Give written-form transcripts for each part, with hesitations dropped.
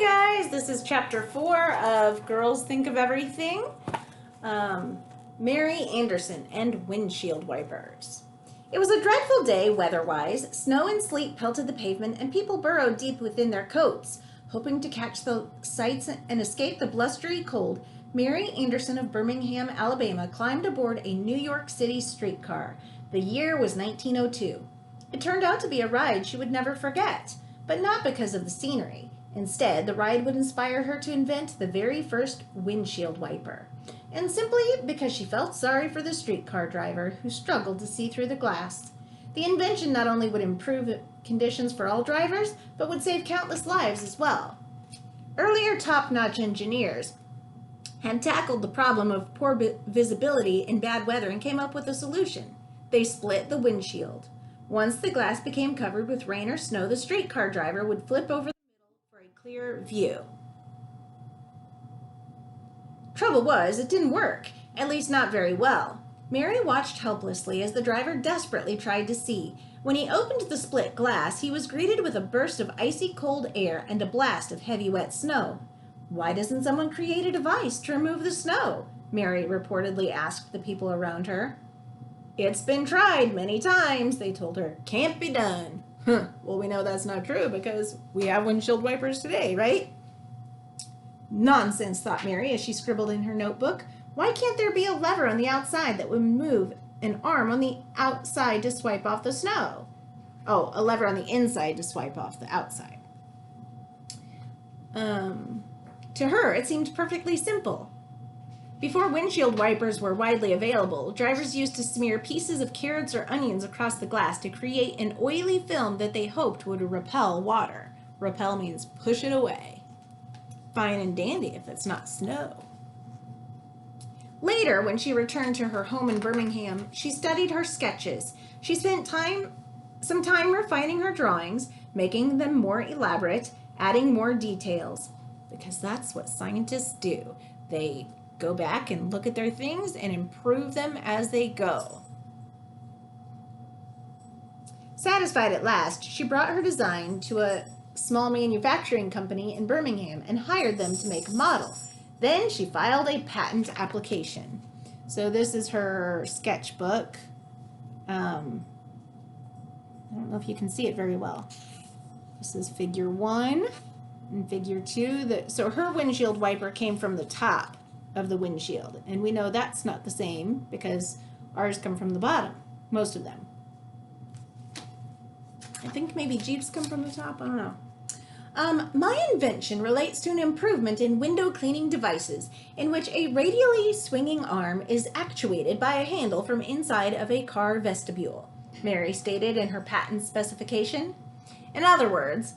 Hey guys, this is chapter 4 of Girls Think of Everything. Mary Anderson and windshield wipers. It was a dreadful day weather-wise. Snow and sleet pelted the pavement and people burrowed deep within their coats, hoping to catch the sights and escape the blustery cold. Mary Anderson of Birmingham, Alabama climbed aboard a New York City streetcar. The year was 1902. It turned out to be a ride she would never forget, but not because of the scenery. Instead, the ride would inspire her to invent the very first windshield wiper, and simply because she felt sorry for the streetcar driver who struggled to see through the glass. The invention not only would improve conditions for all drivers, but would save countless lives as well. Earlier top-notch engineers had tackled the problem of poor visibility in bad weather and came up with a solution. They split the windshield. Once the glass became covered with rain or snow, the streetcar driver would flip over clear view. Trouble was, it didn't work, at least not very well. Mary watched helplessly as the driver desperately tried to see. When he opened the split glass, he was greeted with a burst of icy cold air and a blast of heavy wet snow. "Why doesn't someone create a device to remove the snow?" Mary reportedly asked the people around her. "It's been tried many times," they told her. "Can't be done." Well, we know that's not true because we have windshield wipers today, right? Nonsense, thought Mary as she scribbled in her notebook. Why can't there be a lever on the outside that would move an arm on the outside to swipe off the snow? Oh, a lever on the inside to swipe off the outside. To her, it seemed perfectly simple. Before windshield wipers were widely available, drivers used to smear pieces of carrots or onions across the glass to create an oily film that they hoped would repel water. Repel means push it away. Fine and dandy if it's not snow. Later, when she returned to her home in Birmingham, she studied her sketches. She spent some time refining her drawings, making them more elaborate, adding more details, because that's what scientists do. They go back and look at their things and improve them as they go. Satisfied at last, she brought her design to a small manufacturing company in Birmingham and hired them to make a model. Then she filed a patent application. So this is her sketchbook. I don't know if you can see it very well. This is figure 1 and figure 2. So her windshield wiper came from the top of the windshield, and we know that's not the same because ours come from the bottom, most of them. I think maybe Jeeps come from the top, I don't know. My invention relates to an improvement in window cleaning devices in which a radially swinging arm is actuated by a handle from inside of a car vestibule, Mary stated in her patent specification. In other words,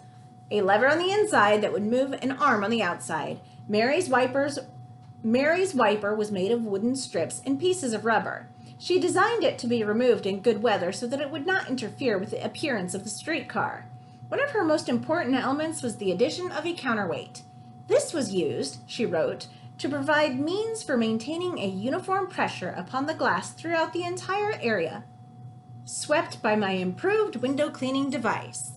a lever on the inside that would move an arm on the outside. Mary's wiper was made of wooden strips and pieces of rubber. She designed it to be removed in good weather so that it would not interfere with the appearance of the streetcar. One of her most important elements was the addition of a counterweight. This was used, she wrote, to provide means for maintaining a uniform pressure upon the glass throughout the entire area, swept by my improved window cleaning device.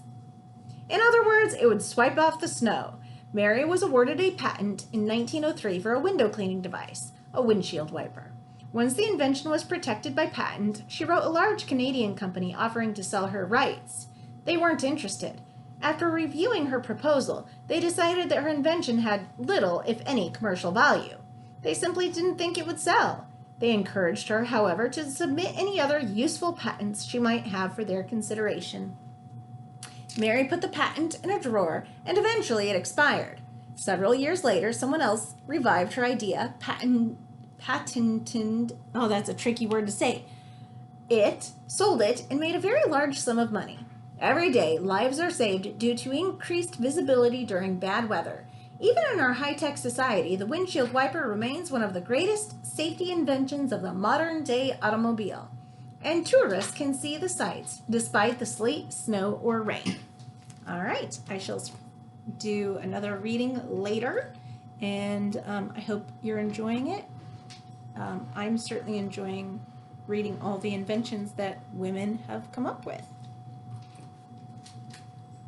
In other words, it would swipe off the snow. Mary was awarded a patent in 1903 for a window cleaning device, a windshield wiper. Once the invention was protected by patent, she wrote a large Canadian company offering to sell her rights. They weren't interested. After reviewing her proposal, they decided that her invention had little, if any, commercial value. They simply didn't think it would sell. They encouraged her, however, to submit any other useful patents she might have for their consideration. Mary put the patent in a drawer, and eventually it expired. Several years later, someone else revived her idea, patented, oh, that's a tricky word to say. It sold it and made a very large sum of money. Every day, lives are saved due to increased visibility during bad weather. Even in our high-tech society, the windshield wiper remains one of the greatest safety inventions of the modern-day automobile. And tourists can see the sights despite the sleet, snow, or rain. All right, I shall do another reading later, and I hope you're enjoying it. I'm certainly enjoying reading all the inventions that women have come up with.